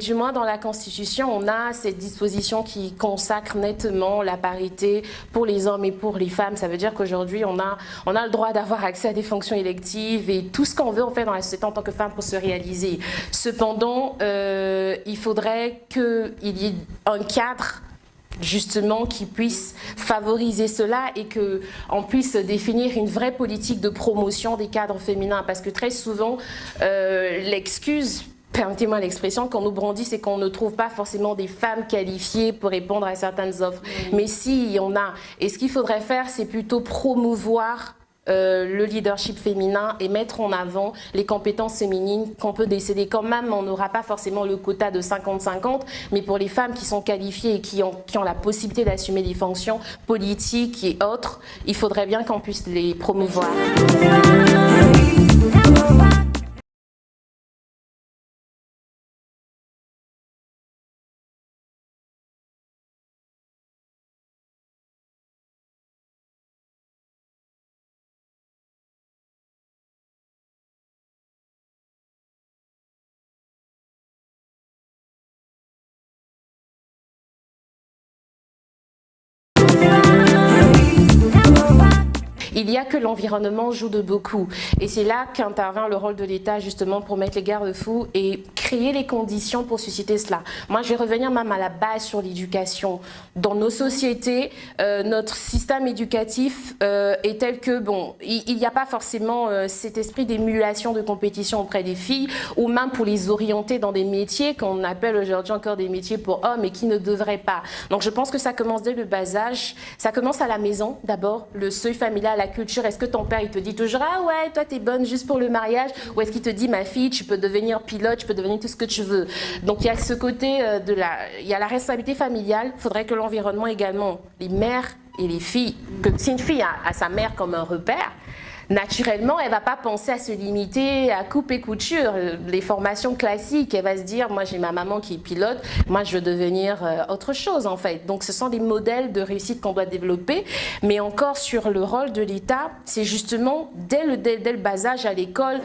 Du moins, dans la Constitution, on a cette disposition qui consacre nettement la parité pour les hommes et pour les femmes. Ça veut dire qu'aujourd'hui, on a le droit d'avoir accès à des fonctions électives et tout ce qu'on veut en fait dans la société en tant que femme pour se réaliser. Cependant, il faudrait qu'il y ait un cadre justement qui puisse favoriser cela et qu'on puisse définir une vraie politique de promotion des cadres féminins, parce que très souvent l'excuse, permettez-moi l'expression, qu'on nous brandit, c'est qu'on ne trouve pas forcément des femmes qualifiées pour répondre à certaines offres. Mais si, il y en a. Et ce qu'il faudrait faire, c'est plutôt promouvoir le leadership féminin et mettre en avant les compétences féminines qu'on peut décéder. Quand même, on n'aura pas forcément le quota de 50-50, mais pour les femmes qui sont qualifiées et qui ont la possibilité d'assumer des fonctions politiques et autres, il faudrait bien qu'on puisse les promouvoir. Il n'y a que l'environnement joue de beaucoup. Et c'est là qu'intervient le rôle de l'État justement pour mettre les garde-fous et créer les conditions pour susciter cela. Moi, je vais revenir même à la base sur l'éducation. Dans nos sociétés, notre système éducatif est tel que, bon, il n'y a pas forcément cet esprit d'émulation de compétition auprès des filles, ou même pour les orienter dans des métiers qu'on appelle aujourd'hui encore des métiers pour hommes et qui ne devraient pas. Donc je pense que ça commence dès le bas âge. Ça commence à la maison d'abord, le seuil familial, la culture. Est-ce que ton père il te dit toujours ah ouais toi t'es bonne juste pour le mariage, ou est-ce qu'il te dit ma fille tu peux devenir pilote, tu peux devenir tout ce que tu veux. Donc il y a ce côté il y a la responsabilité familiale. Il faudrait que l'environnement également, les mères et les filles, que si une fille a sa mère comme un repère, naturellement, elle ne va pas penser à se limiter à coupe et couture, les formations classiques. Elle va se dire, moi j'ai ma maman qui est pilote, moi je veux devenir autre chose en fait. Donc ce sont des modèles de réussite qu'on doit développer. Mais encore sur le rôle de l'État, c'est justement dès le bas âge à l'école.